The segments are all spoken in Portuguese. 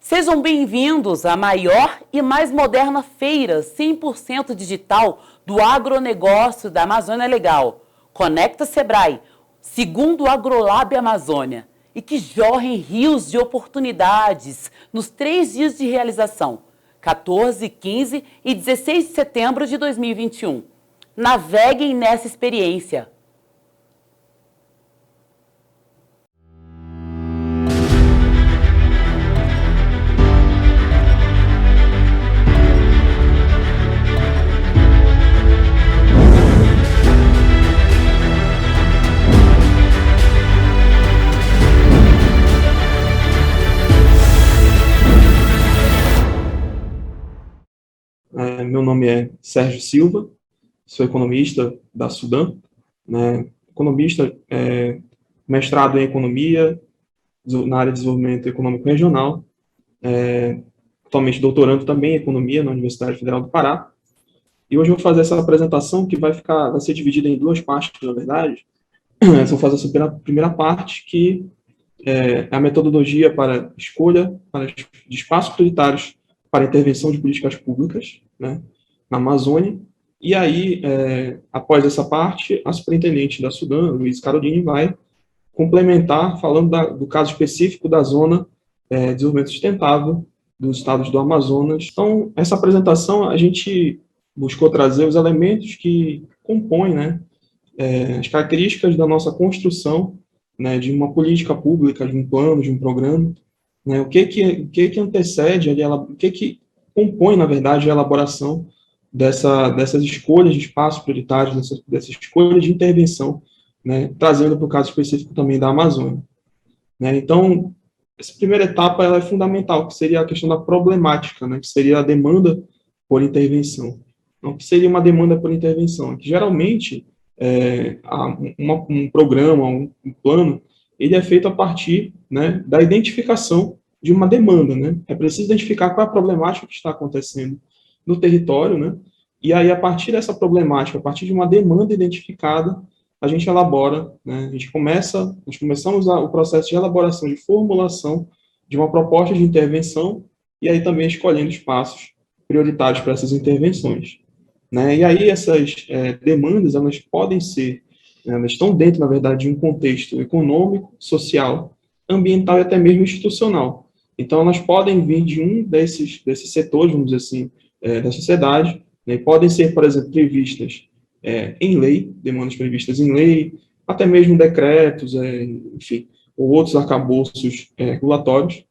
Sejam bem-vindos à maior e mais moderna feira 100% digital do agronegócio da Amazônia Legal. Conecta Sebrae, segundo o Agrolab Amazônia, e que jorrem rios de oportunidades nos 3 dias de realização, 14, 15 e 16 de setembro de 2021. Naveguem nessa experiência. Meu nome é Sérgio Silva, sou economista da Sudan, economista, mestrado em economia, na área de desenvolvimento econômico regional, atualmente doutorando também em economia na Universidade Federal do Pará. E hoje eu vou fazer essa apresentação que vai ser dividida em 2 partes, na verdade. Eu vou fazer essa primeira parte, que é a metodologia para escolha de espaços prioritários para intervenção de políticas públicas, na Amazônia. E aí, após essa parte, a superintendente da Sudan, Luiz Caroline, vai complementar falando do caso específico da Zona de Desenvolvimento Sustentável dos estados do Amazonas. Então, essa apresentação, a gente buscou trazer os elementos que compõem, as características da nossa construção, de uma política pública, de um plano, de um programa, o que antecede, o que compõe, na verdade, a elaboração dessas escolhas de espaços prioritários, dessa escolha de intervenção, trazendo para o caso específico também da Amazônia. Então, essa primeira etapa ela é fundamental, que seria a questão da problemática, que seria a demanda por intervenção. Então, o que seria uma demanda por intervenção? Que geralmente, um programa, um plano, ele é feito a partir da identificação de uma demanda. É preciso identificar qual é a problemática que está acontecendo no território, e aí, a partir dessa problemática, a partir de uma demanda identificada, a gente elabora, nós começamos o processo de elaboração, de formulação de uma proposta de intervenção, e aí também escolhendo espaços prioritários para essas intervenções. E aí essas demandas, elas podem ser, elas estão dentro, na verdade, de um contexto econômico, social, ambiental e até mesmo institucional. Então, elas podem vir de um desses setores, vamos dizer assim, da sociedade, e podem ser, por exemplo, previstas em lei, demandas previstas em lei, até mesmo decretos, enfim, ou outros arcabouços regulatórios.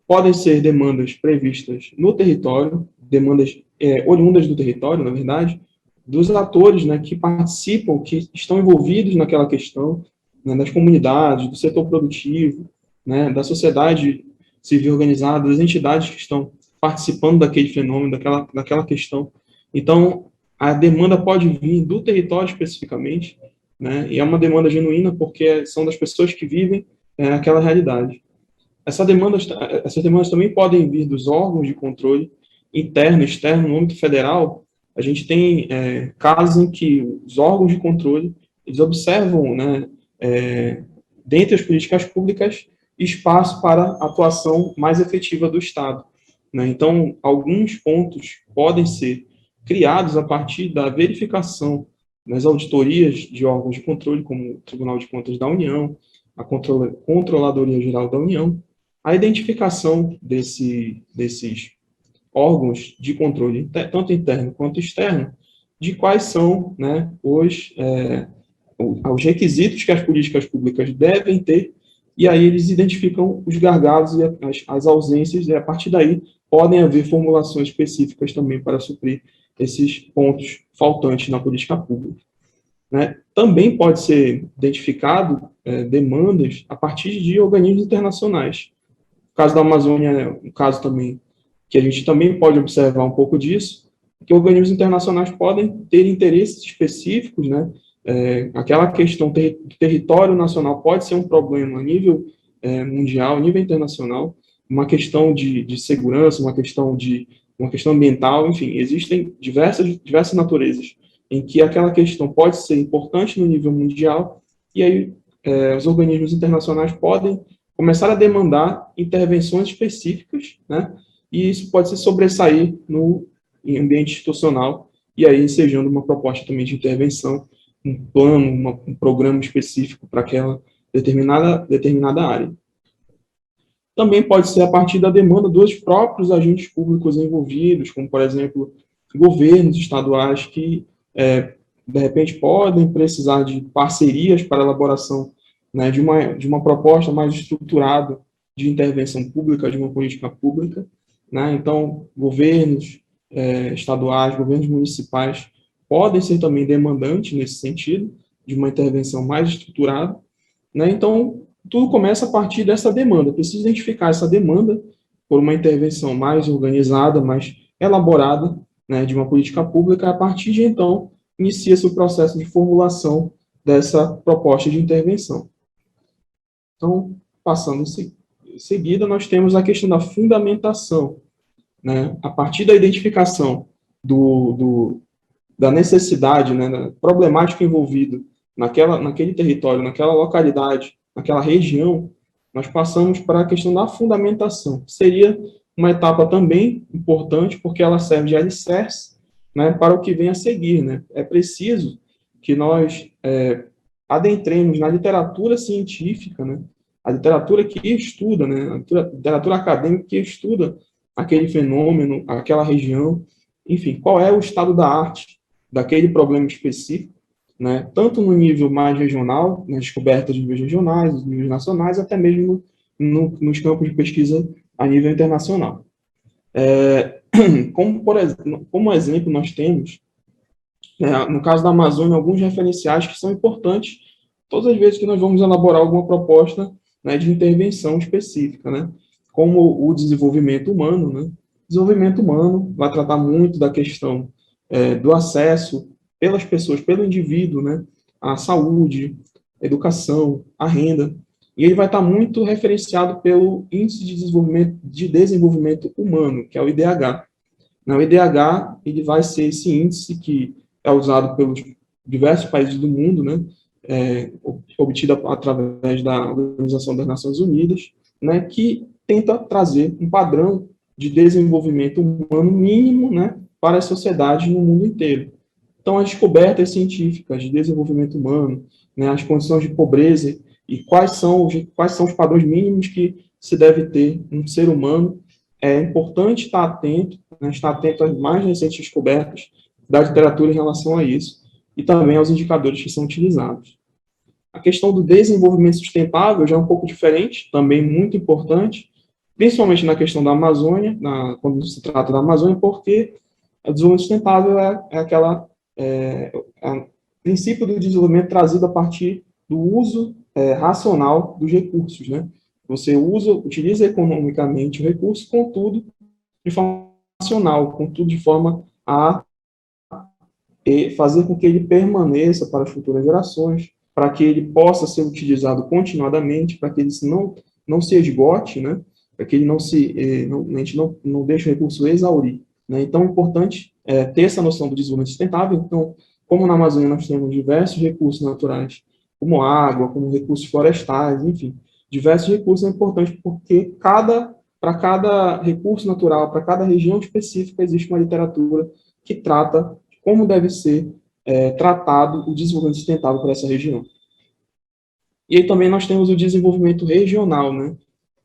Podem ser demandas previstas no território, demandas oriundas do território, na verdade, dos atores que participam, que estão envolvidos naquela questão, das comunidades, do setor produtivo, da sociedade civil organizada, das entidades que estão participando daquele fenômeno, daquela questão. Então, a demanda pode vir do território especificamente, e é uma demanda genuína porque são das pessoas que vivem aquela realidade. Essas demandas também podem vir dos órgãos de controle interno e externo. No âmbito federal, a gente tem casos em que os órgãos de controle, eles observam, dentre as políticas públicas, espaço para atuação mais efetiva do Estado. Então, alguns pontos podem ser criados a partir da verificação nas auditorias de órgãos de controle, como o Tribunal de Contas da União, a Controladoria Geral da União, a identificação desses órgãos de controle, tanto interno quanto externo, de quais são os requisitos que as políticas públicas devem ter, e aí eles identificam os gargalos e as ausências, e a partir daí podem haver formulações específicas também para suprir esses pontos faltantes na política pública. Também pode ser identificado demandas a partir de organismos internacionais. O caso da Amazônia é um caso também que a gente também pode observar um pouco disso, que organismos internacionais podem ter interesses específicos, aquela questão do território nacional pode ser um problema a nível mundial, a nível internacional, uma questão de segurança, uma questão ambiental, enfim, existem diversas naturezas em que aquela questão pode ser importante no nível mundial, e aí os organismos internacionais podem começar a demandar intervenções específicas, né? E isso pode se sobressair no ambiente institucional, e aí ensejando uma proposta também de intervenção, um plano, um programa específico para aquela determinada área. Também pode ser a partir da demanda dos próprios agentes públicos envolvidos, como, por exemplo, governos estaduais que, de repente, podem precisar de parcerias para a elaboração, né, de uma proposta mais estruturada de intervenção pública, de uma política pública, né? Então, governos estaduais, governos municipais podem ser também demandantes nesse sentido, de uma intervenção mais estruturada, né? Então, tudo começa a partir dessa demanda. Precisa identificar essa demanda por uma intervenção mais organizada, mais elaborada, né, de uma política pública. A partir de então, inicia-se o processo de formulação dessa proposta de intervenção. Então, passando em seguida, nós temos a questão da fundamentação, né? A partir da identificação da necessidade, né, da problemática envolvida naquele território, naquela localidade, naquela região, nós passamos para a questão da fundamentação, que seria uma etapa também importante, porque ela serve de alicerce, né, para o que vem a seguir, né? É preciso que nós adentremos na literatura científica, né, a literatura que estuda, né, a literatura acadêmica que estuda aquele fenômeno, aquela região, enfim, qual é o estado da arte daquele problema específico, né, tanto no nível mais regional, nas descobertas de níveis regionais, nos níveis nacionais, até mesmo nos campos de pesquisa a nível internacional. Como exemplo, nós temos, no caso da Amazônia, alguns referenciais que são importantes todas as vezes que nós vamos elaborar alguma proposta, né, de intervenção específica, né, como o desenvolvimento humano, né. Desenvolvimento humano vai tratar muito da questão do acesso pelas pessoas, pelo indivíduo, né, à saúde, à educação, à renda, e ele vai estar muito referenciado pelo Índice de Desenvolvimento Humano, que é o IDH. O IDH, ele vai ser esse índice que é usado pelos diversos países do mundo, né, obtido através da Organização das Nações Unidas, né, que tenta trazer um padrão de desenvolvimento humano mínimo, né, para as sociedades no mundo inteiro. Então, as descobertas científicas de desenvolvimento humano, né, as condições de pobreza e quais são os padrões mínimos que se deve ter um ser humano, é importante estar atento, né, estar atento às mais recentes descobertas da literatura em relação a isso, e também aos indicadores que são utilizados. A questão do desenvolvimento sustentável já é um pouco diferente, também muito importante, principalmente na questão da Amazônia, quando se trata da Amazônia, porque o desenvolvimento sustentável é o princípio do desenvolvimento trazido a partir do uso racional dos recursos, né? Você utiliza economicamente o recurso, contudo, de forma racional, contudo, de forma a fazer com que ele permaneça para as futuras gerações, para que ele possa ser utilizado continuadamente, para que ele não se esgote, né? Para que ele a gente não deixe o recurso exaurir, né? Então, é importante ter essa noção do desenvolvimento sustentável. Então, como na Amazônia nós temos diversos recursos naturais, como água, como recursos florestais, enfim, diversos recursos, é importante porque para cada recurso natural, para cada região específica, existe uma literatura que trata como deve ser tratado o desenvolvimento sustentável para essa região. E aí também nós temos o desenvolvimento regional, né?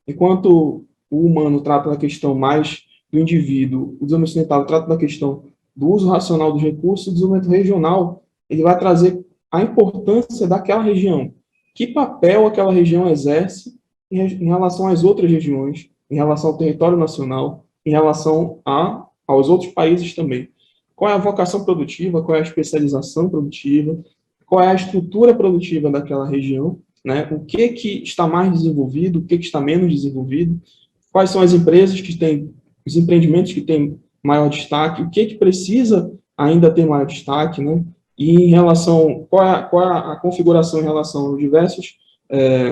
Enquanto o humano trata da questão mais do indivíduo, o desenvolvimento sustentável trata da questão do uso racional dos recursos, o desenvolvimento regional, ele vai trazer a importância daquela região. Que papel aquela região exerce em relação às outras regiões, em relação ao território nacional, em relação aos outros países também. Qual é a vocação produtiva, qual é a especialização produtiva, qual é a estrutura produtiva daquela região, né? O que está mais desenvolvido, o que está menos desenvolvido, quais são as empresas que têm, os empreendimentos que têm maior destaque, o que precisa ainda ter maior destaque, né? E em relação, qual é a configuração em relação aos diversos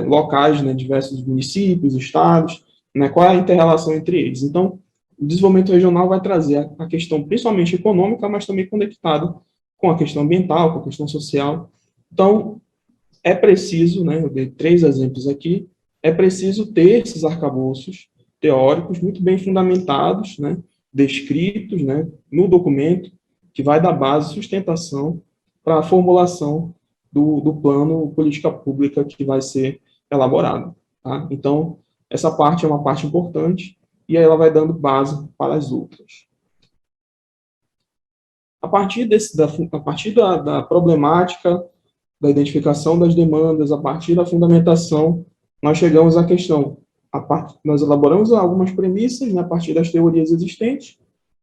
locais, né, diversos municípios, estados, né, qual é a inter-relação entre eles. Então, o desenvolvimento regional vai trazer a questão principalmente econômica, mas também conectada com a questão ambiental, com a questão social. Então, é preciso, né, eu dei 3 exemplos aqui, é preciso ter esses arcabouços teóricos muito bem fundamentados, né, descritos, né, no documento, que vai dar base e sustentação para a formulação do plano política pública que vai ser elaborado. Tá? Então, essa parte é uma parte importante, e aí ela vai dando base para as outras. A partir da problemática, da identificação das demandas, a partir da fundamentação, nós chegamos à questão. Nós elaboramos algumas premissas, né, a partir das teorias existentes,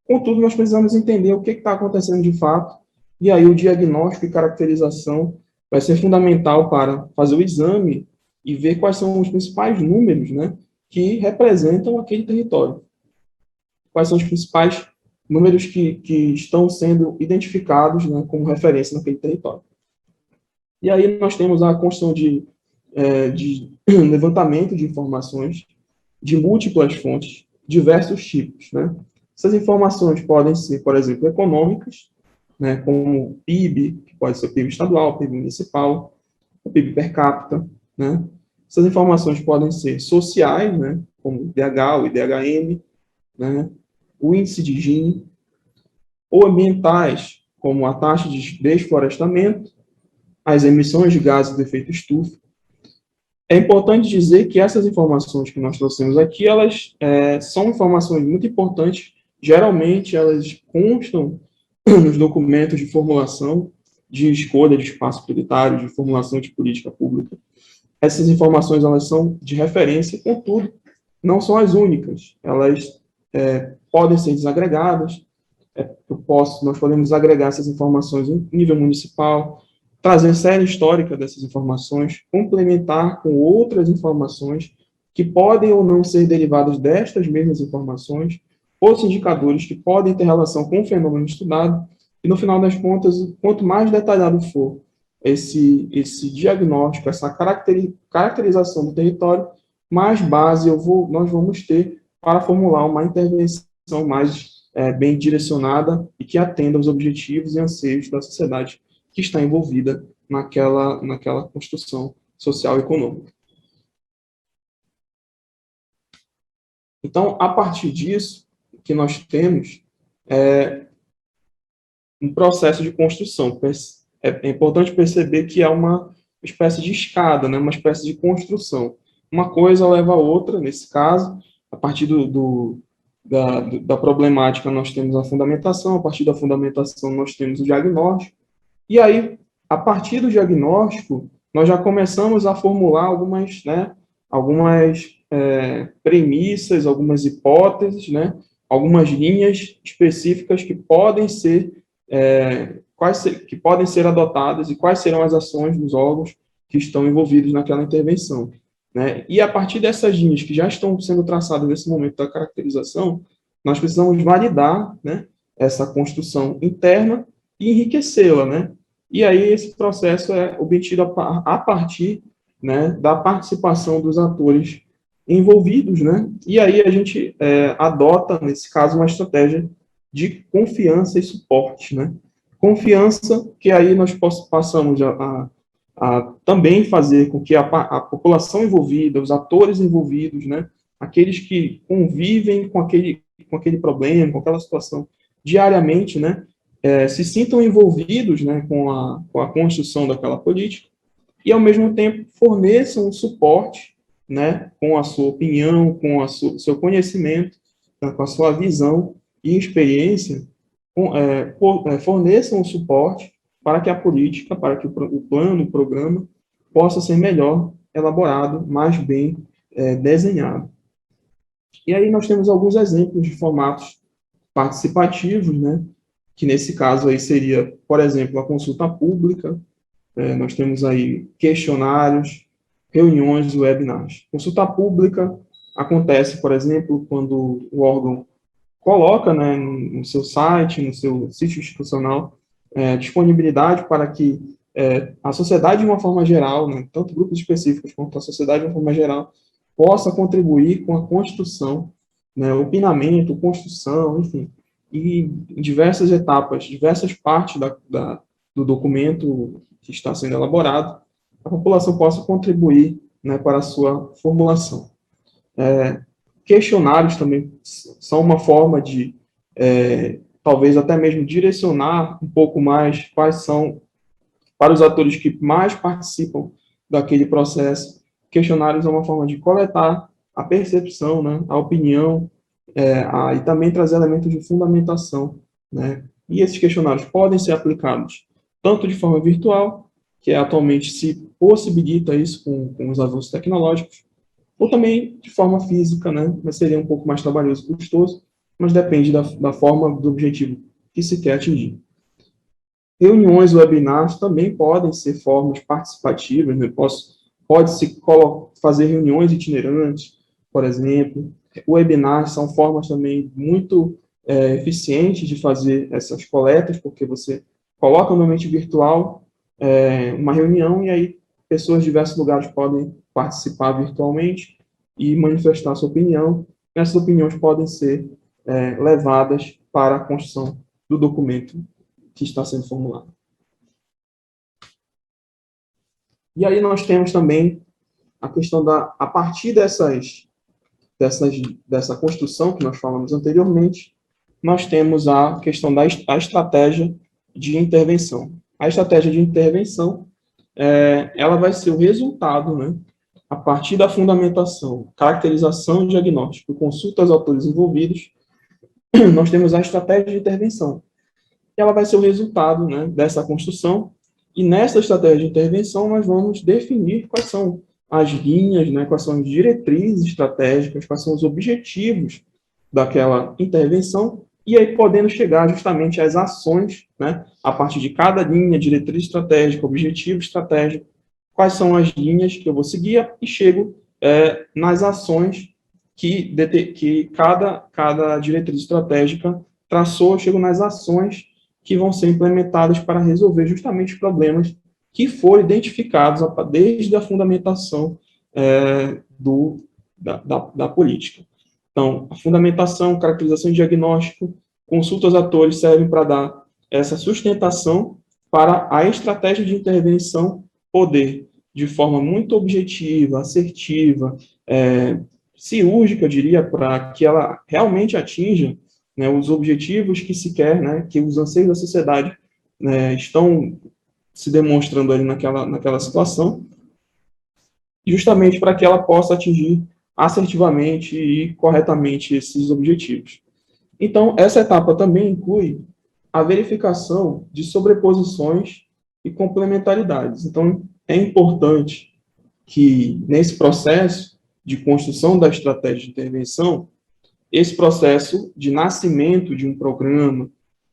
contudo, nós precisamos entender o que está acontecendo de fato, e aí o diagnóstico e caracterização vai ser fundamental para fazer o exame e ver quais são os principais números, né, que representam aquele território. Quais são os principais números que estão sendo identificados, né, como referência naquele território. E aí nós temos a construção de levantamento de informações de múltiplas fontes, diversos tipos, né? Essas informações podem ser, por exemplo, econômicas, né, como o PIB, que pode ser o PIB estadual, o PIB municipal, o PIB per capita, né? Essas informações podem ser sociais, né, como o IDH, o IDHM, né, o índice de Gini, ou ambientais, como a taxa de desflorestamento, as emissões de gases de efeito estufa. É importante dizer que essas informações que nós trouxemos aqui, elas são informações muito importantes, geralmente elas constam nos documentos de formulação de escolha de espaço prioritário, de formulação de política pública. Essas informações, elas são de referência, contudo, não são as únicas. Elas podem ser desagregadas, nós podemos agregar essas informações em nível municipal, trazer série histórica dessas informações, complementar com outras informações que podem ou não ser derivadas destas mesmas informações, outros indicadores que podem ter relação com o fenômeno estudado, e no final das contas, quanto mais detalhado for esse diagnóstico, essa caracterização do território, mais base nós vamos ter para formular uma intervenção mais bem direcionada e que atenda aos objetivos e anseios da sociedade que está envolvida naquela construção social e econômica. Então, a partir disso, o que nós temos é um processo de construção. É importante perceber que é uma espécie de escada, né? Uma espécie de construção. Uma coisa leva a outra, nesse caso, a partir da problemática nós temos a fundamentação, a partir da fundamentação nós temos o diagnóstico, e aí, a partir do diagnóstico, nós já começamos a formular algumas premissas, algumas hipóteses, né, algumas linhas específicas que podem ser adotadas e quais serão as ações dos órgãos que estão envolvidos naquela intervenção. Né? E a partir dessas linhas que já estão sendo traçadas nesse momento da caracterização, nós precisamos validar, né, essa construção interna e enriquecê-la, né? E aí esse processo é obtido a partir, né, da participação dos atores envolvidos, né? E aí a gente adota, nesse caso, uma estratégia de confiança e suporte, né? Confiança, que aí nós passamos a também fazer com que a população envolvida, os atores envolvidos, né, aqueles que convivem com aquele problema, com aquela situação diariamente, né, se sintam envolvidos, né, com a construção daquela política e, ao mesmo tempo, forneçam um suporte, né, com a sua opinião, com o seu conhecimento, né, com a sua visão e experiência, forneçam um suporte para que a política, para que o plano, o programa, possa ser melhor elaborado, mais bem desenhado. E aí nós temos alguns exemplos de formatos participativos, né, que nesse caso aí seria, por exemplo, a consulta pública, nós temos aí questionários, reuniões e webinars. Consulta pública acontece, por exemplo, quando o órgão coloca, né, no seu site, no seu sítio institucional, disponibilidade para que a sociedade de uma forma geral, né, tanto grupos específicos quanto a sociedade de uma forma geral, possa contribuir com a construção, né, opinamento, construção, enfim, e em diversas etapas, diversas partes do documento que está sendo elaborado, a população possa contribuir né, para a sua formulação. Questionários também são uma forma de, talvez até mesmo direcionar um pouco mais quais são, para os atores que mais participam daquele processo. Questionários é uma forma de coletar a percepção, né, a opinião, e também trazer elementos de fundamentação, né? E esses questionários podem ser aplicados tanto de forma virtual, que atualmente se possibilita isso com os avanços tecnológicos, ou também de forma física, né? Mas seria um pouco mais trabalhoso e custoso, mas depende da forma, do objetivo que se quer atingir. Reuniões, webinars também podem ser formas participativas, né? Pode-se fazer reuniões itinerantes, por exemplo. Webinars são formas também muito eficientes de fazer essas coletas, porque você coloca no ambiente virtual uma reunião e aí pessoas de diversos lugares podem participar virtualmente e manifestar sua opinião. Essas opiniões podem ser levadas para a construção do documento que está sendo formulado. E aí nós temos também a questão a partir dessa construção que nós falamos anteriormente, nós temos a questão da estratégia de intervenção. A estratégia de intervenção, ela vai ser o resultado, né, a partir da fundamentação, caracterização e diagnóstico, consulta aos autores envolvidos, nós temos a estratégia de intervenção. Ela vai ser o resultado, né, dessa construção, e nessa estratégia de intervenção nós vamos definir quais são as linhas, né, quais são as diretrizes estratégicas, quais são os objetivos daquela intervenção, e aí podendo chegar justamente às ações, né, a partir de cada linha, diretriz estratégica, objetivo estratégico, quais são as linhas que eu vou seguir, e chego nas ações que cada diretriz estratégica traçou, eu chego nas ações que vão ser implementadas para resolver justamente os problemas que foram identificados desde a fundamentação da política. Então, a fundamentação, caracterização e diagnóstico, consulta aos atores servem para dar essa sustentação para a estratégia de intervenção poder, de forma muito objetiva, assertiva, cirúrgica, eu diria, para que ela realmente atinja, né, os objetivos que se quer, né, que os anseios da sociedade, né, estão se demonstrando ali naquela situação, justamente para que ela possa atingir assertivamente e corretamente esses objetivos. Então, essa etapa também inclui a verificação de sobreposições e complementaridades. Então, é importante que, nesse processo de construção da estratégia de intervenção, esse processo de nascimento de um programa,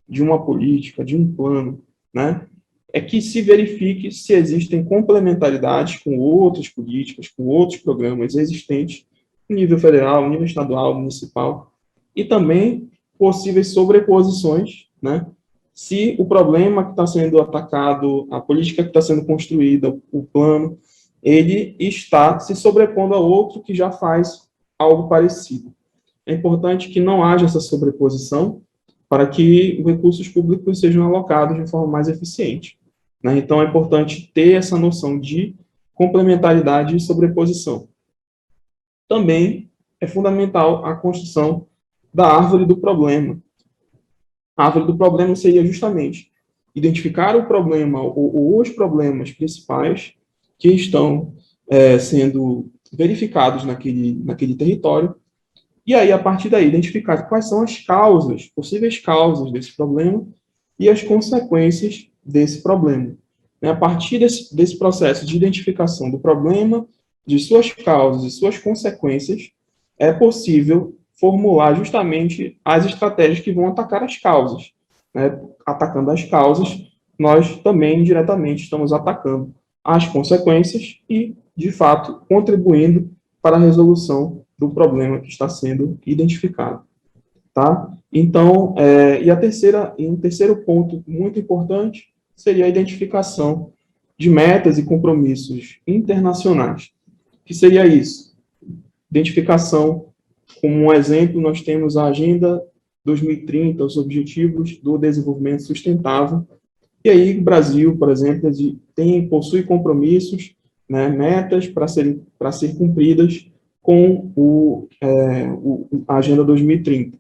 de uma política, de um plano, né, é que se verifique se existem complementaridades com outras políticas, com outros programas existentes no nível federal, no nível estadual, municipal, e também possíveis sobreposições, né, se o problema que está sendo atacado, a política que está sendo construída, o plano, ele está se sobrepondo a outro que já faz algo parecido. É importante que não haja essa sobreposição para que os recursos públicos sejam alocados de forma mais eficiente, né? Então, é importante ter essa noção de complementaridade e sobreposição. Também é fundamental a construção da árvore do problema. A árvore do problema seria justamente identificar o problema ou os problemas principais que estão sendo verificados naquele território, e aí, a partir daí, identificar quais são as causas, possíveis causas desse problema e as consequências desse problema. A partir desse processo de identificação do problema, de suas causas e suas consequências, é possível formular justamente as estratégias que vão atacar as causas, né? Atacando as causas, nós também, indiretamente, estamos atacando as consequências e, de fato, contribuindo para a resolução do problema que está sendo identificado, tá? Então, um terceiro ponto muito importante seria a identificação de metas e compromissos internacionais. O que seria isso? Identificação, como um exemplo, nós temos a Agenda 2030, os Objetivos do Desenvolvimento Sustentável, e aí o Brasil, por exemplo, possui compromissos né, metas para ser cumpridas com a Agenda 2030.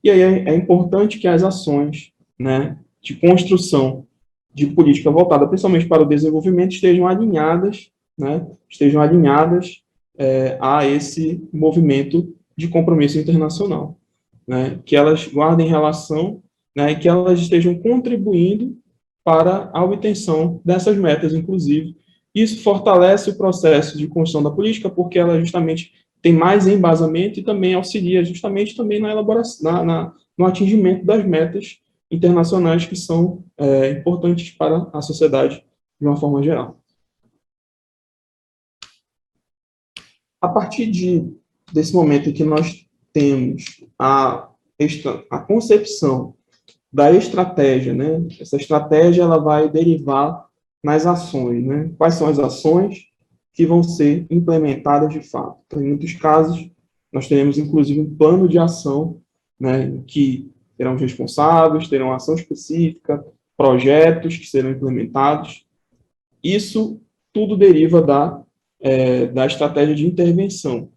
E aí é importante que as ações, né, de construção de política voltada principalmente para o desenvolvimento estejam alinhadas, né, a esse movimento de compromisso internacional, né, que elas guardem relação, né, e que elas estejam contribuindo para a obtenção dessas metas, inclusive. Isso fortalece o processo de construção da política, porque ela justamente tem mais embasamento e também auxilia justamente também na elaboração, no atingimento das metas internacionais que são importantes para a sociedade de uma forma geral. A partir desse momento em que nós temos a concepção da estratégia, né? Essa estratégia ela vai derivar nas ações, né? Quais são as ações que vão ser implementadas de fato? Então, em muitos casos, nós teremos inclusive um plano de ação, né? Que terão responsáveis, terão ação específica, projetos que serão implementados. Isso tudo deriva da estratégia de intervenção.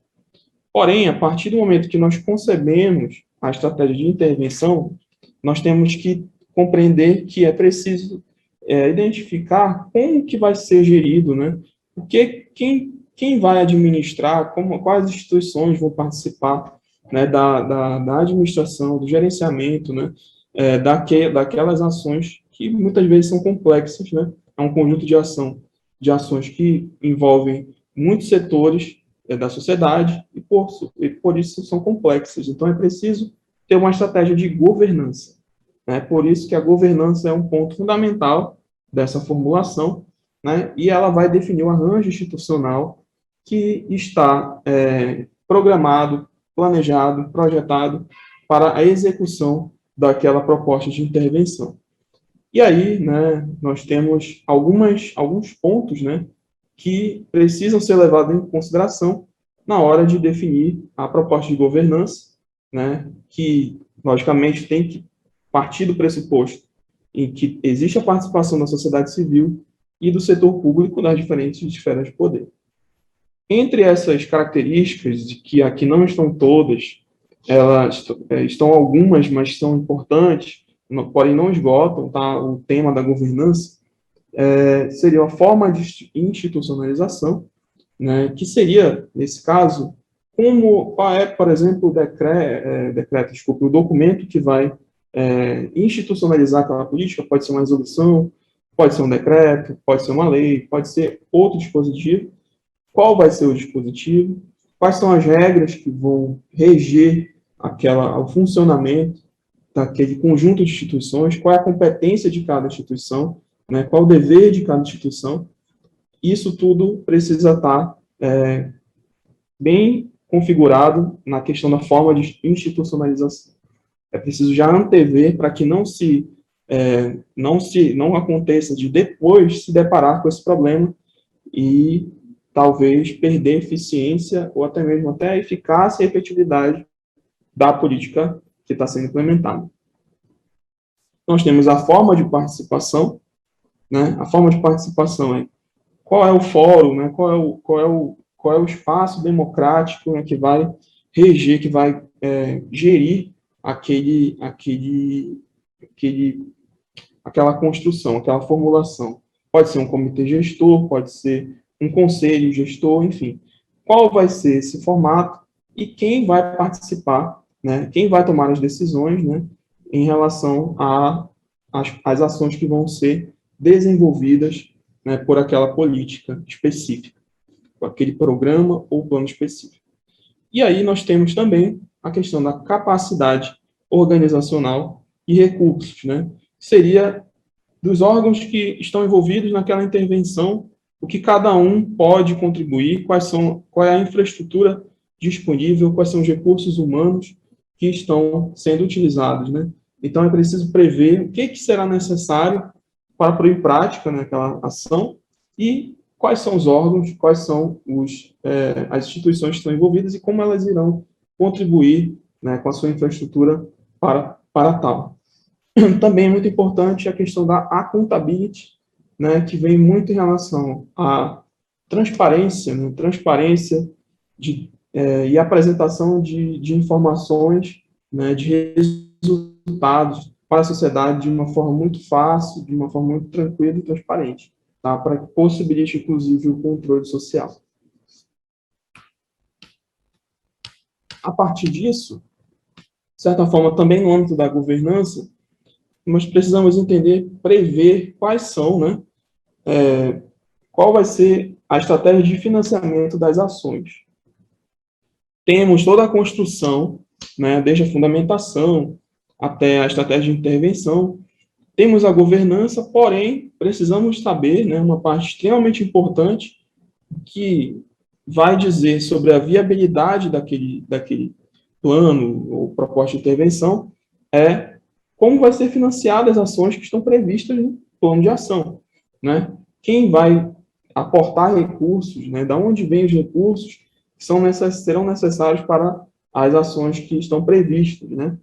Porém, a partir do momento que nós concebemos a estratégia de intervenção, nós temos que compreender que é preciso identificar como que vai ser gerido, né? Porque quem vai administrar, quais instituições vão participar, né, da administração, do gerenciamento, né, daquelas ações que muitas vezes são complexas, né? É um conjunto de ações que envolvem muitos setores da sociedade e por isso são complexas. Então, é preciso ter uma estratégia de governança. Né? Por isso que a governança é um ponto fundamental dessa formulação, né? E ela vai definir o arranjo institucional que está programado, planejado, projetado para a execução daquela proposta de intervenção. E aí, né, nós temos alguns pontos, né, que precisam ser levados em consideração na hora de definir a proposta de governança, né, que, logicamente, tem que partir do pressuposto em que existe a participação da sociedade civil e do setor público nas diferentes esferas de poder. Entre essas características, que aqui não estão todas, elas estão algumas, mas são importantes, porém não esgotam, tá, o tema da governança, seria a forma de institucionalização, né, que seria, nesse caso, qual é, por exemplo, o documento que vai institucionalizar aquela política, pode ser uma resolução, pode ser um decreto, pode ser uma lei, pode ser outro dispositivo. Qual vai ser o dispositivo? Quais são as regras que vão reger o funcionamento daquele conjunto de instituições? Qual é a competência de cada instituição? Né? Qual o dever de cada instituição? Isso tudo precisa estar bem configurado na questão da forma de institucionalização. É preciso já antever para que não aconteça de depois se deparar com esse problema e talvez perder eficiência ou até mesmo a eficácia e efetividade da política que está sendo implementada. Nós temos a forma de participação, né? A forma de participação é qual é o fórum, né? Qual é o espaço democrático, né, que vai reger, que vai gerir aquela construção, aquela formulação. Pode ser um comitê gestor, pode ser um conselho gestor, enfim. Qual vai ser esse formato e quem vai participar, né? Quem vai tomar as decisões, né, em relação às ações que vão ser desenvolvidas, né, por aquela política específica, por aquele programa ou plano específico. E aí nós temos também a questão da capacidade organizacional e recursos, né? Seria dos órgãos que estão envolvidos naquela intervenção, o que cada um pode contribuir, qual é a infraestrutura disponível, quais são os recursos humanos que estão sendo utilizados, né? Então, é preciso prever o que será necessário para pôr em prática, né, aquela ação e quais são os órgãos, quais são as instituições que estão envolvidas e como elas irão contribuir, né, com a sua infraestrutura para tal. Também é muito importante a questão da accountability, né, que vem muito em relação a transparência, né? Transparência e apresentação de informações, né? De resultados para a sociedade de uma forma muito fácil, de uma forma muito tranquila e transparente, tá? Para que possibilite, inclusive, o controle social. A partir disso, de certa forma, também no âmbito da governança, nós precisamos entender, prever quais são, né, qual vai ser a estratégia de financiamento das ações. Temos toda a construção, né, desde a fundamentação até a estratégia de intervenção. Temos a governança, porém, precisamos saber, né, uma parte extremamente importante que vai dizer sobre a viabilidade daquele plano ou proposta de intervenção, é como vai ser financiadas as ações que estão previstas no plano de ação, né? Quem vai aportar recursos, né? Da onde vêm os recursos que serão necessários para as ações que estão previstas, né?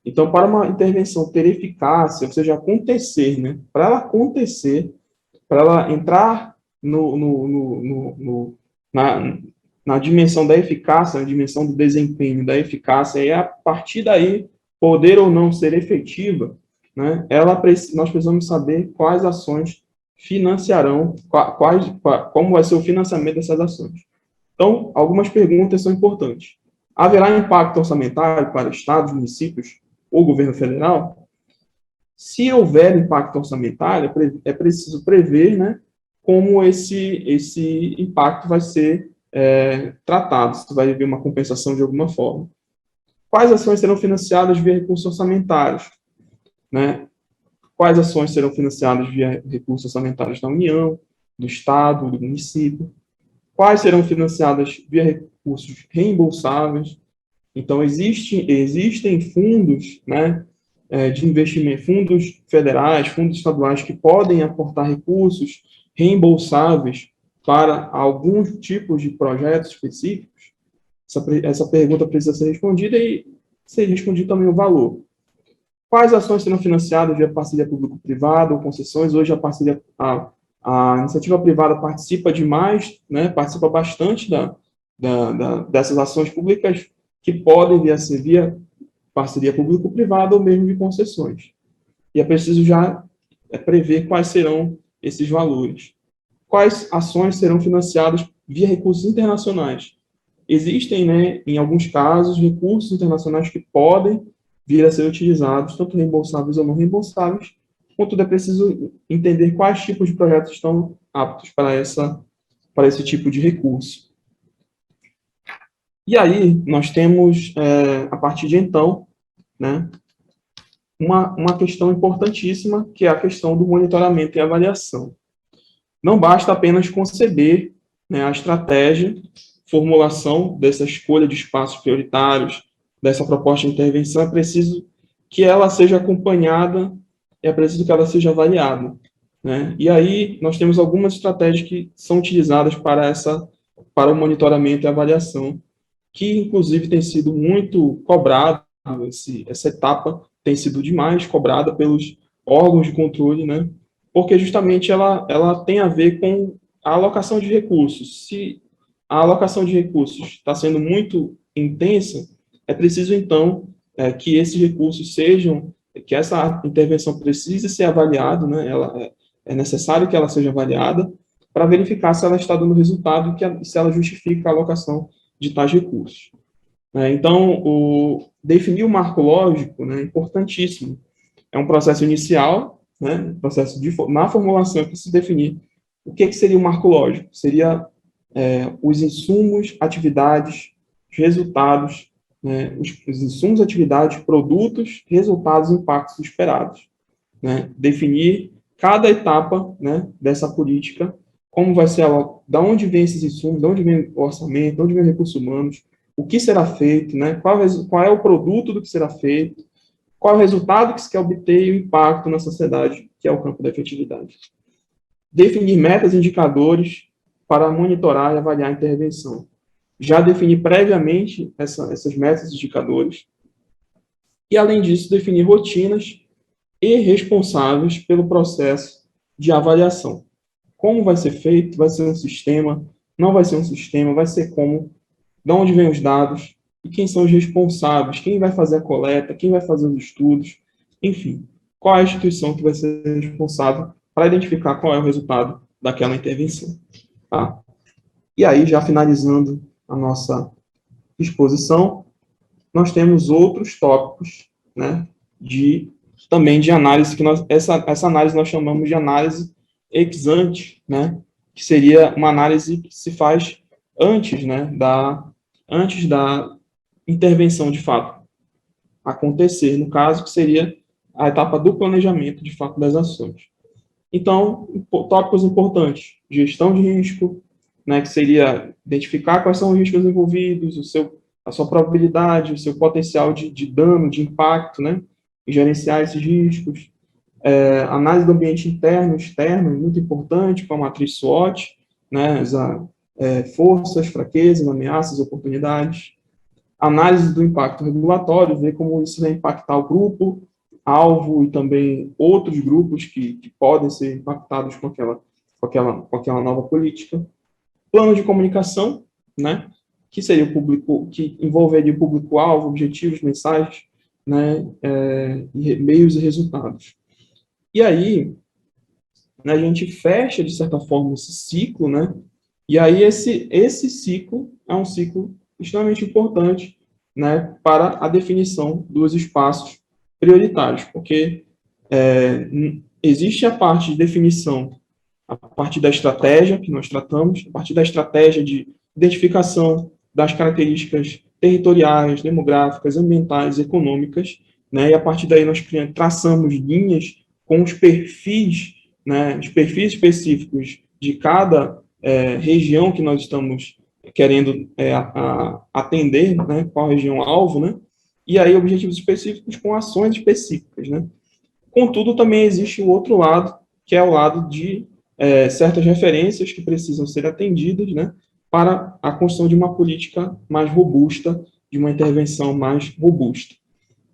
Então, para uma intervenção ter eficácia, ou seja, acontecer, né? Para ela acontecer, para ela entrar na dimensão da eficácia, na dimensão do desempenho, da eficácia, e a partir daí poder ou não ser efetiva, né, nós precisamos saber quais ações financiarão, como vai ser o financiamento dessas ações. Então, algumas perguntas são importantes. Haverá impacto orçamentário para estados, municípios ou governo federal? Se houver impacto orçamentário, é preciso prever, né, como esse impacto vai ser tratado, se vai haver uma compensação de alguma forma. Quais ações serão financiadas via recursos orçamentários? Né? Quais ações serão financiadas via recursos orçamentários da União, do Estado, do município? Quais serão financiadas via recursos reembolsáveis? Então, existem fundos, né, de investimento, fundos federais, fundos estaduais que podem aportar recursos reembolsáveis para alguns tipos de projetos específicos. Essa pergunta precisa ser respondida e ser respondido também o valor. Quais ações serão financiadas via parceria público-privada ou concessões? Hoje a iniciativa privada participa demais, né, participa bastante dessas ações públicas que podem vir a ser via parceria público-privada ou mesmo de concessões. E é preciso já prever quais serão esses valores. Quais ações serão financiadas via recursos internacionais? Existem, né, em alguns casos, recursos internacionais que podem vir a ser utilizados, tanto reembolsáveis ou não reembolsáveis. Contudo, é preciso entender quais tipos de projetos estão aptos para esse tipo de recurso. E aí, nós temos, a partir de então, né, uma questão importantíssima, que é a questão do monitoramento e avaliação. Não basta apenas conceber, né, a estratégia, formulação dessa escolha de espaços prioritários, dessa proposta de intervenção, é preciso que ela seja acompanhada, é preciso que ela seja avaliada, né? E aí nós temos algumas estratégias que são utilizadas para o monitoramento e avaliação, que inclusive tem sido muito cobrado, essa etapa tem sido demais cobrada pelos órgãos de controle, né? Porque justamente ela tem a ver com a alocação de recursos. Se a alocação de recursos está sendo muito intensa, é preciso, então, que esses recursos que essa intervenção precise ser avaliada, né? É necessário que ela seja avaliada para verificar se ela está dando resultado e se ela justifica a alocação de tais recursos. Então, definir o marco lógico, né, é importantíssimo. É um processo inicial, né, processo na formulação, que se definir o que seria o marco lógico. Seria os insumos, atividades, resultados, né, os insumos, atividades, produtos, resultados e impactos esperados. Né? Definir cada etapa, né, dessa política, como vai ser da onde vem esses insumos, de onde vem o orçamento, de onde vem os recursos humanos, o que será feito, né, qual é o produto do que será feito, qual é o resultado que se quer obter e o impacto na sociedade, que é o campo da efetividade. Definir metas e indicadores para monitorar e avaliar a intervenção. Já definir previamente essas metas e indicadores. E, além disso, definir rotinas e responsáveis pelo processo de avaliação. Como vai ser feito? Vai ser um sistema? Não vai ser um sistema? Vai ser como? De onde vêm os dados? E quem são os responsáveis? Quem vai fazer a coleta? Quem vai fazer os estudos? Enfim, qual é a instituição que vai ser responsável para identificar qual é o resultado daquela intervenção? Tá? E aí, já finalizando a nossa exposição, nós temos outros tópicos, né, também de análise, que essa análise nós chamamos de análise ex ante, né, que seria uma análise que se faz antes, né, antes da intervenção de fato acontecer, no caso, que seria a etapa do planejamento de fato das ações. Então, tópicos importantes: gestão de risco, né, que seria identificar quais são os riscos envolvidos, a sua probabilidade, o seu potencial de dano, de impacto, né, e gerenciar esses riscos. Análise do ambiente interno e externo, muito importante, com a matriz SWOT, né, forças, fraquezas, ameaças, oportunidades. Análise do impacto regulatório, ver como isso vai impactar o grupo, alvo e também outros grupos que podem ser impactados com aquela nova política. Plano de comunicação, né, que seria o público, que envolveria o público-alvo, objetivos, mensagens, né, meios e resultados. E aí, né, a gente fecha, de certa forma, esse ciclo, né, e aí esse ciclo é um ciclo extremamente importante, né, para a definição dos espaços prioritários, porque existe a parte de definição, a partir da estratégia que nós tratamos, a partir da estratégia de identificação das características territoriais, demográficas, ambientais, econômicas, né, e a partir daí nós traçamos linhas com os perfis, né, os perfis específicos de cada região que nós estamos querendo atender, né, qual região-alvo, né, e aí objetivos específicos com ações específicas, né. Contudo, também existe o outro lado, que é o lado de certas referências que precisam ser atendidas, né, para a construção de uma política mais robusta, de uma intervenção mais robusta.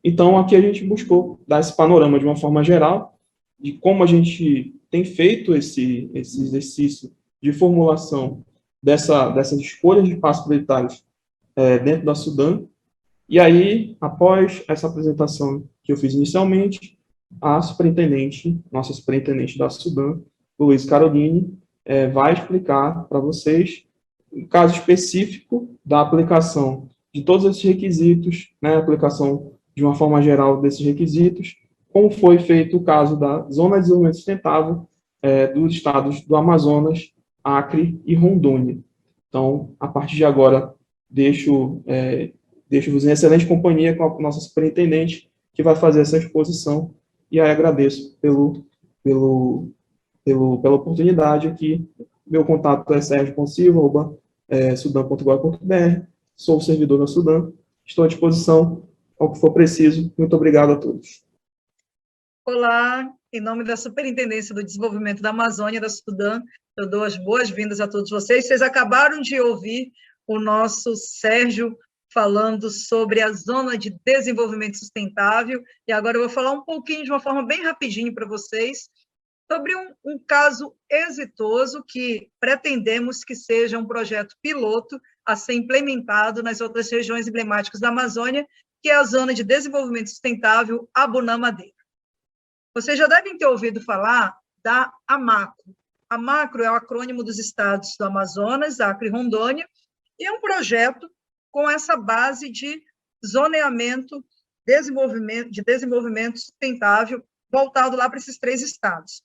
Então, aqui a gente buscou dar esse panorama de uma forma geral, de como a gente tem feito esse exercício de formulação dessas escolhas de passos prioritários dentro da Sudan. E aí, após essa apresentação que eu fiz inicialmente, nossa superintendente da Sudan, Luiz Caroline, vai explicar para vocês um caso específico da aplicação de todos esses requisitos, né, a aplicação de uma forma geral desses requisitos, como foi feito o caso da Zona de Desenvolvimento Sustentável dos estados do Amazonas, Acre e Rondônia. Então, a partir de agora, deixo-vos em excelente companhia com a nossa superintendente, que vai fazer essa exposição, e aí agradeço pela oportunidade aqui. Meu contato é sergio.silva@sudan.gov.br, sou servidor da Sudan, estou à disposição ao que for preciso. Muito obrigado a todos. Olá, em nome da Superintendência do Desenvolvimento da Amazônia da Sudã, eu dou as boas-vindas a todos vocês. Vocês acabaram de ouvir o nosso Sérgio falando sobre a Zona de Desenvolvimento Sustentável, e agora eu vou falar um pouquinho, de uma forma bem rapidinho para vocês, sobre um caso exitoso que pretendemos que seja um projeto piloto a ser implementado nas outras regiões emblemáticas da Amazônia, que é a Zona de Desenvolvimento Sustentável Abunã Madeira. Vocês já devem ter ouvido falar da AMACRO. AMACRO é o acrônimo dos estados do Amazonas, Acre e Rondônia, e é um projeto com essa base de zoneamento, de desenvolvimento sustentável, voltado lá para esses 3 estados.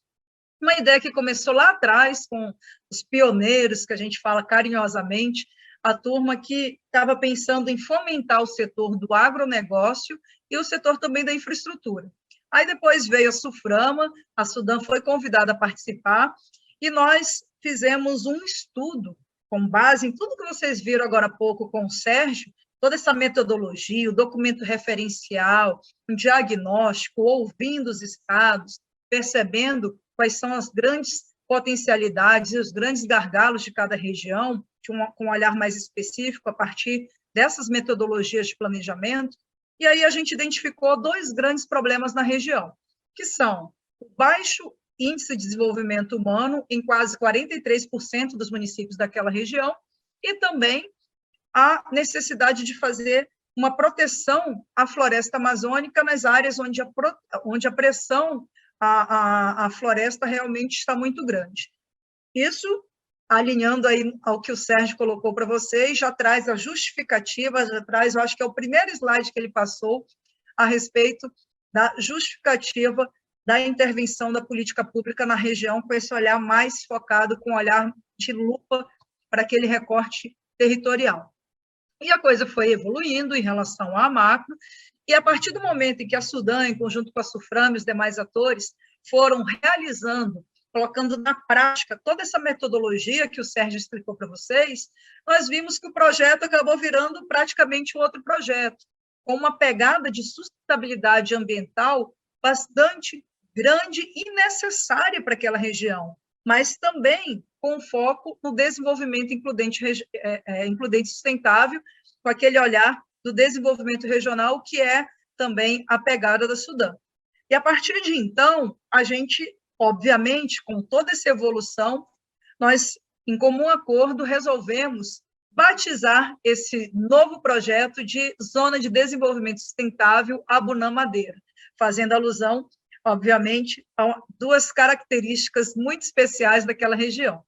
Uma ideia que começou lá atrás, com os pioneiros, que a gente fala carinhosamente, a turma que estava pensando em fomentar o setor do agronegócio e o setor também da infraestrutura. Aí depois veio a SUFRAMA, a Sudan foi convidada a participar, e nós fizemos um estudo, com base em tudo que vocês viram agora há pouco com o Sérgio, toda essa metodologia, o documento referencial, um diagnóstico, ouvindo os estados, percebendo quais são as grandes potencialidades e os grandes gargalos de cada região, com um olhar mais específico a partir dessas metodologias de planejamento. E aí a gente identificou 2 grandes problemas na região, que são o baixo índice de desenvolvimento humano em quase 43% dos municípios daquela região, e também a necessidade de fazer uma proteção à floresta amazônica nas áreas onde a pressão à floresta realmente está muito grande. Isso, alinhando aí ao que o Sérgio colocou para vocês, já traz a justificativa, já traz, eu acho que é o primeiro slide que ele passou, a respeito da justificativa da intervenção da política pública na região, com esse olhar mais focado, com um olhar de lupa para aquele recorte territorial. E a coisa foi evoluindo em relação à macro, e a partir do momento em que a Sudan, em conjunto com a SUFRAM e os demais atores, foram realizando, colocando na prática toda essa metodologia que o Sérgio explicou para vocês, nós vimos que o projeto acabou virando praticamente um outro projeto, com uma pegada de sustentabilidade ambiental bastante grande e necessária para aquela região, mas também com foco no desenvolvimento includente e sustentável, com aquele olhar do desenvolvimento regional, que é também a pegada da Sudã. E, a partir de então, a gente, obviamente, com toda essa evolução, nós, em comum acordo, resolvemos batizar esse novo projeto de Zona de Desenvolvimento Sustentável Abunã Madeira, fazendo alusão, obviamente, a duas características muito especiais daquela região.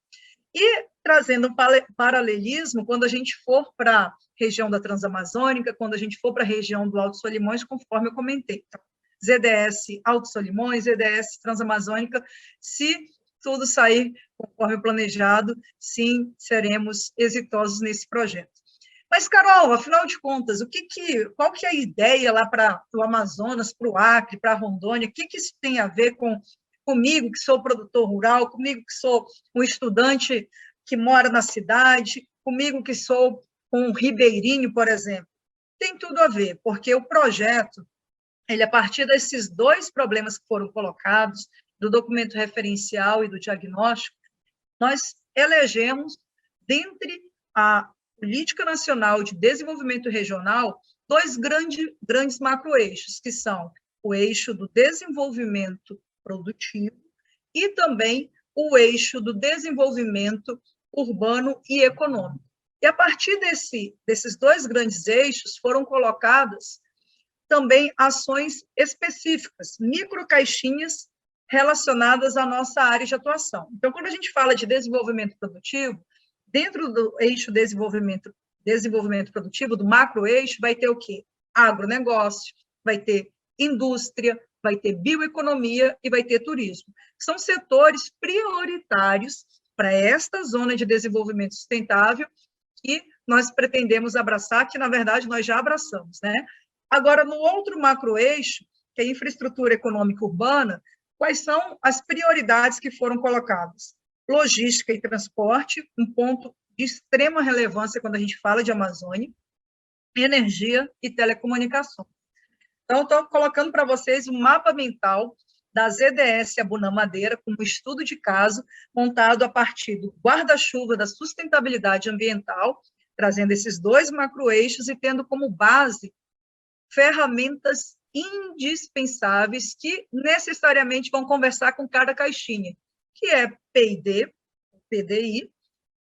E trazendo um paralelismo, quando a gente for para a região da Transamazônica, quando a gente for para a região do Alto Solimões, conforme eu comentei. Então, ZDS Alto Solimões, ZDS Transamazônica, se tudo sair conforme planejado, sim, seremos exitosos nesse projeto. Mas, Carol, afinal de contas, qual que é a ideia lá para o Amazonas, para o Acre, para a Rondônia? O que isso tem a ver comigo, que sou produtor rural, comigo que sou um estudante que mora na cidade, comigo que sou um ribeirinho, por exemplo? Tem tudo a ver, porque o projeto, ele, a partir desses dois problemas que foram colocados, do documento referencial e do diagnóstico, nós elegemos, dentre a Política Nacional de Desenvolvimento Regional, dois grandes macroeixos, que são o eixo do desenvolvimento produtivo e também o eixo do desenvolvimento urbano e econômico. E, a partir desses dois grandes eixos, foram colocadas também ações específicas, microcaixinhas relacionadas à nossa área de atuação. Então, quando a gente fala de desenvolvimento produtivo, dentro do eixo desenvolvimento produtivo, do macroeixo, vai ter o quê? Agronegócio, vai ter indústria, vai ter bioeconomia e vai ter turismo. São setores prioritários para esta zona de desenvolvimento sustentável que nós pretendemos abraçar, que, na verdade, nós já abraçamos, né? Agora, no outro macroeixo, que é a infraestrutura econômica urbana, quais são as prioridades que foram colocadas? Logística e transporte, um ponto de extrema relevância quando a gente fala de Amazônia, energia e telecomunicação. Então, estou colocando para vocês um mapa mental da ZDS Abunã Madeira, como estudo de caso, montado a partir do guarda-chuva da sustentabilidade ambiental, trazendo esses dois macroeixos e tendo como base ferramentas indispensáveis que necessariamente vão conversar com cada caixinha, que é P&D, PDI,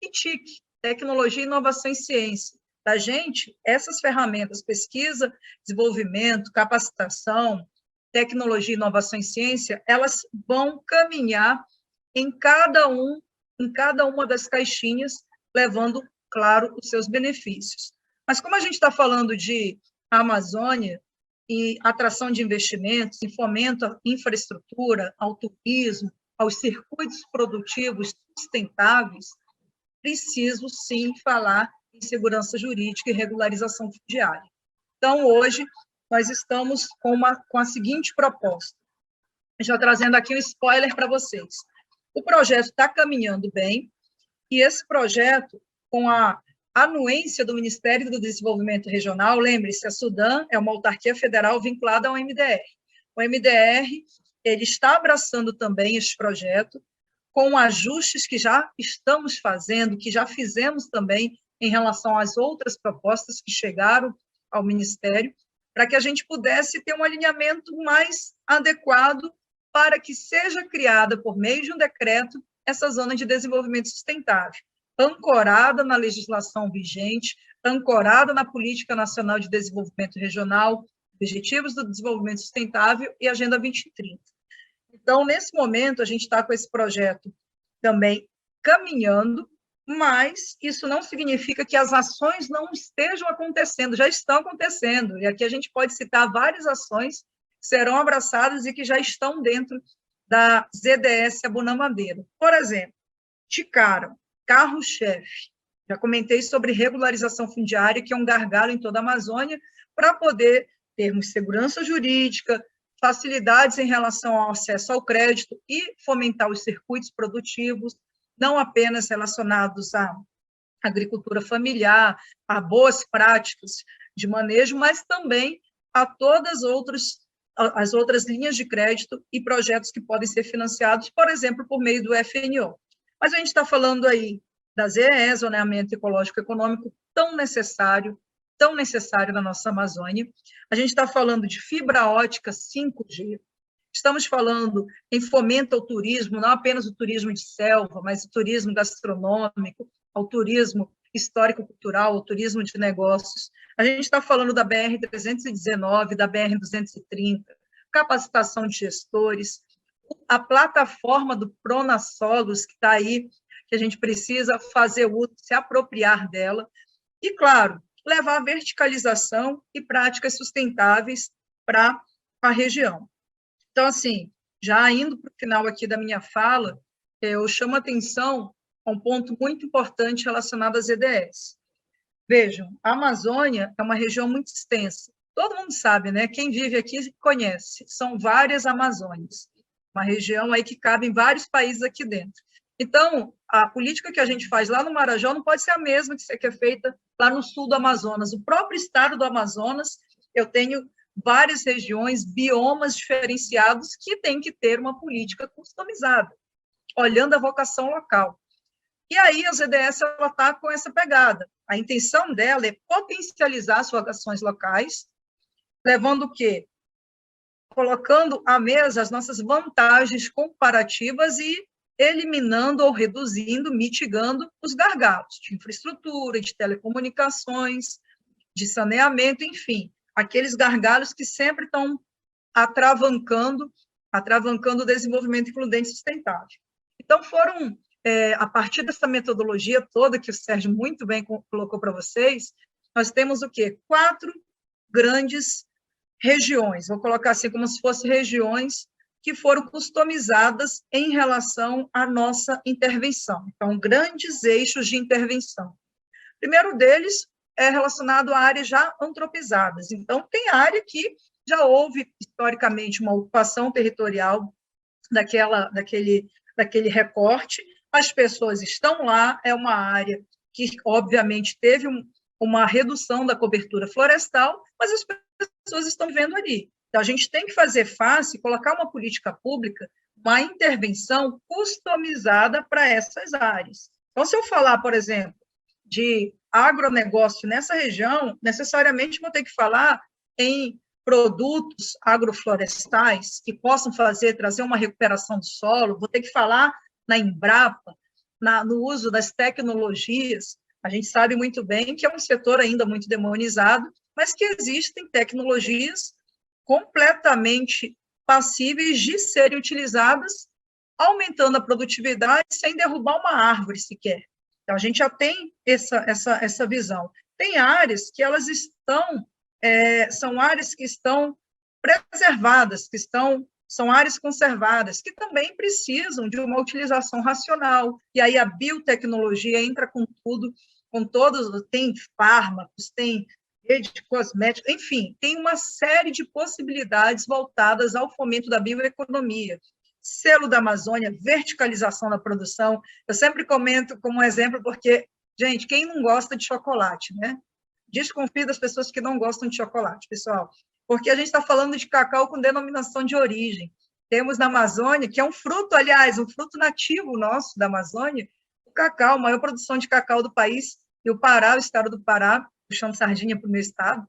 e TIC, Tecnologia, Inovação e Ciência. Da gente, essas ferramentas, pesquisa, desenvolvimento, capacitação, tecnologia, inovação e ciência, elas vão caminhar em cada uma das caixinhas, levando, claro, os seus benefícios. Mas como a gente está falando de Amazônia e atração de investimentos, e fomento à infraestrutura, ao turismo, aos circuitos produtivos sustentáveis, preciso, sim, falar em segurança jurídica e regularização fundiária. Então, hoje, nós estamos com a seguinte proposta, já trazendo aqui um spoiler para vocês. O projeto está caminhando bem, e esse projeto, com a anuência do Ministério do Desenvolvimento Regional, lembre-se, a Sudã é uma autarquia federal vinculada ao MDR. O MDR, ele está abraçando também este projeto, com ajustes que já estamos fazendo, que já fizemos também em relação às outras propostas que chegaram ao Ministério, para que a gente pudesse ter um alinhamento mais adequado para que seja criada, por meio de um decreto, essa zona de desenvolvimento sustentável, ancorada na legislação vigente, ancorada na Política Nacional de Desenvolvimento Regional, Objetivos do Desenvolvimento Sustentável e Agenda 2030. Então, nesse momento, a gente está com esse projeto também caminhando, mas isso não significa que as ações não estejam acontecendo, já estão acontecendo, e aqui a gente pode citar várias ações que serão abraçadas e que já estão dentro da ZDS Abuna Madeira. Por exemplo, Ticara, carro-chefe. Já comentei sobre regularização fundiária, que é um gargalo em toda a Amazônia, para poder termos segurança jurídica, facilidades em relação ao acesso ao crédito e fomentar os circuitos produtivos, não apenas relacionados à agricultura familiar, a boas práticas de manejo, mas também a todas as outras linhas de crédito e projetos que podem ser financiados, por exemplo, por meio do FNO. Mas a gente está falando aí da ZEE, Zoneamento Ecológico Econômico, tão necessário na nossa Amazônia. A gente está falando de fibra ótica 5G, estamos falando em fomento ao turismo, não apenas o turismo de selva, mas o turismo gastronômico, ao turismo histórico-cultural, ao turismo de negócios. A gente está falando da BR-319, da BR-230, capacitação de gestores, a plataforma do Pronasolos, que está aí, que a gente precisa fazer uso, se apropriar dela, e, claro, levar verticalização e práticas sustentáveis para a região. Então, assim, já indo para o final aqui da minha fala, eu chamo a atenção a um ponto muito importante relacionado às EDS. Vejam, a Amazônia é uma região muito extensa. Todo mundo sabe, né? Quem vive aqui conhece. São várias Amazônias. Uma região aí que cabe em vários países aqui dentro. Então, a política que a gente faz lá no Marajó não pode ser a mesma que é feita lá no sul do Amazonas. O próprio estado do Amazonas, eu tenho várias regiões, biomas diferenciados que têm que ter uma política customizada, olhando a vocação local. E aí a ZDS está com essa pegada. A intenção dela é potencializar suas ações locais, levando o quê? Colocando à mesa as nossas vantagens comparativas e eliminando ou reduzindo, mitigando os gargalos de infraestrutura, de telecomunicações, de saneamento, enfim, aqueles gargalos que sempre estão atravancando o desenvolvimento includente e sustentável. Então, foram, a partir dessa metodologia toda que o Sérgio muito bem colocou para vocês, nós temos o quê? 4 grandes regiões, vou colocar assim como se fossem regiões que foram customizadas em relação à nossa intervenção. Então, grandes eixos de intervenção. O primeiro deles é relacionado a áreas já antropizadas. Então, tem área que já houve, historicamente, uma ocupação territorial daquele recorte, as pessoas estão lá, é uma área que, obviamente, teve uma redução da cobertura florestal, mas as pessoas estão vivendo ali. Então, a gente tem que fazer face, colocar uma política pública, uma intervenção customizada para essas áreas. Então, se eu falar, por exemplo, de agronegócio nessa região, necessariamente vou ter que falar em produtos agroflorestais que possam trazer uma recuperação do solo, vou ter que falar na Embrapa, no uso das tecnologias. A gente sabe muito bem que é um setor ainda muito demonizado, mas que existem tecnologias completamente passíveis de serem utilizadas, aumentando a produtividade sem derrubar uma árvore sequer. Então, a gente já tem essa visão. Tem áreas que elas são áreas que estão preservadas, são áreas conservadas, que também precisam de uma utilização racional. E aí a biotecnologia entra com tudo, tem fármacos, tem rede de cosméticos, enfim, tem uma série de possibilidades voltadas ao fomento da bioeconomia. Selo da Amazônia, verticalização da produção. Eu sempre comento como um exemplo, porque, gente, quem não gosta de chocolate, né? Desconfio das pessoas que não gostam de chocolate, pessoal, porque a gente está falando de cacau com denominação de origem. Temos na Amazônia, que é um fruto, aliás, um fruto nativo nosso da Amazônia, o cacau, a maior produção de cacau do país, e o Pará, o estado do Pará, puxando sardinha para o meu estado,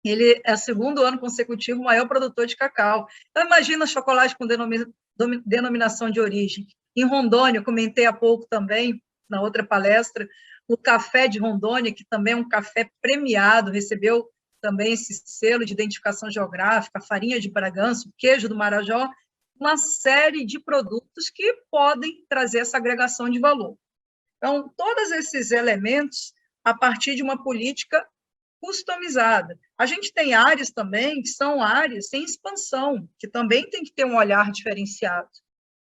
Ele é o segundo ano consecutivo o maior produtor de cacau. Então, imagina chocolate com denominação de origem. Em Rondônia, eu comentei há pouco também, na outra palestra, o café de Rondônia, que também é um café premiado, recebeu também esse selo de identificação geográfica, a farinha de Bragança, o queijo do Marajó, uma série de produtos que podem trazer essa agregação de valor. Então, todos esses elementos, a partir de uma política customizada. A gente tem áreas também que são áreas em expansão, que também tem que ter um olhar diferenciado.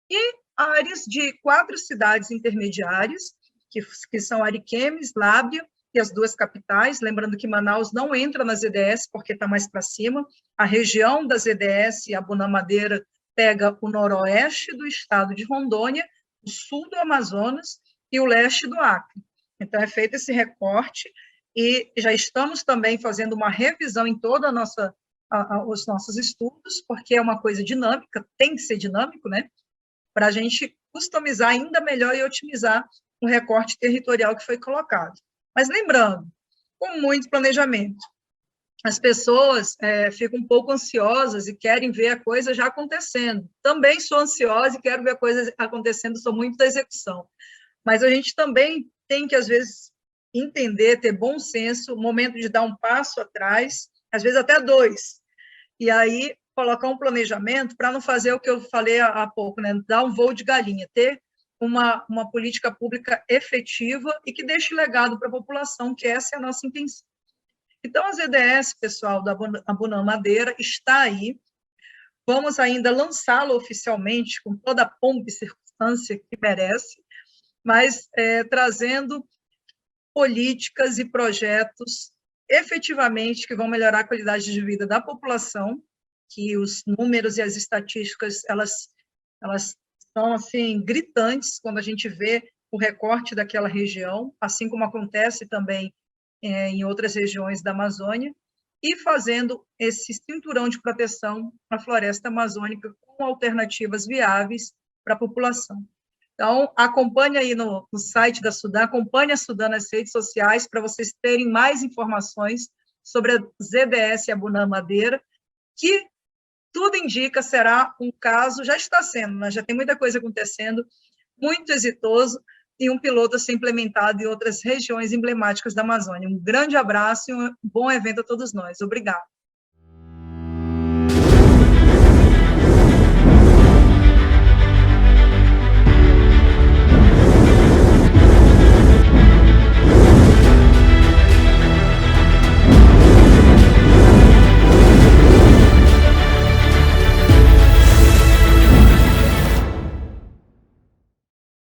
E áreas de 4 cidades intermediárias, que são Ariquemes, Lábrea e as 2 capitais, lembrando que Manaus não entra nas EDS porque está mais para cima, a região das EDS, a Abunã-Madeira, pega o noroeste do estado de Rondônia, o sul do Amazonas e o leste do Acre. Então, é feito esse recorte e já estamos também fazendo uma revisão em toda os nossos estudos, porque é uma coisa dinâmica, tem que ser dinâmico, né? Para a gente customizar ainda melhor e otimizar o recorte territorial que foi colocado. Mas lembrando, com muito planejamento, as pessoas ficam um pouco ansiosas e querem ver a coisa já acontecendo. Também sou ansiosa e quero ver a coisa acontecendo, sou muito da execução. Mas a gente também tem que, às vezes, entender, ter bom senso, o momento de dar um passo atrás, às vezes até 2, e aí colocar um planejamento para não fazer o que eu falei há pouco, né? Dar um voo de galinha, ter uma política pública efetiva e que deixe legado para a população, que essa é a nossa intenção. Então, as EDS, pessoal, da Abunã-Madeira, está aí. Vamos ainda lançá-lo oficialmente, com toda a pompa e circunstância que merece, mas trazendo políticas e projetos efetivamente que vão melhorar a qualidade de vida da população, que os números e as estatísticas, elas são, assim, gritantes quando a gente vê o recorte daquela região, assim como acontece também em outras regiões da Amazônia, e fazendo esse cinturão de proteção à floresta amazônica com alternativas viáveis para a população. Então, acompanhe aí no site da Sudan, acompanhe a Sudan nas redes sociais para vocês terem mais informações sobre a ZDS Abunã-Madeira, que tudo indica será um caso, já está sendo, né? Já tem muita coisa acontecendo, muito exitoso, e um piloto a ser implementado em outras regiões emblemáticas da Amazônia. Um grande abraço e um bom evento a todos nós. Obrigada.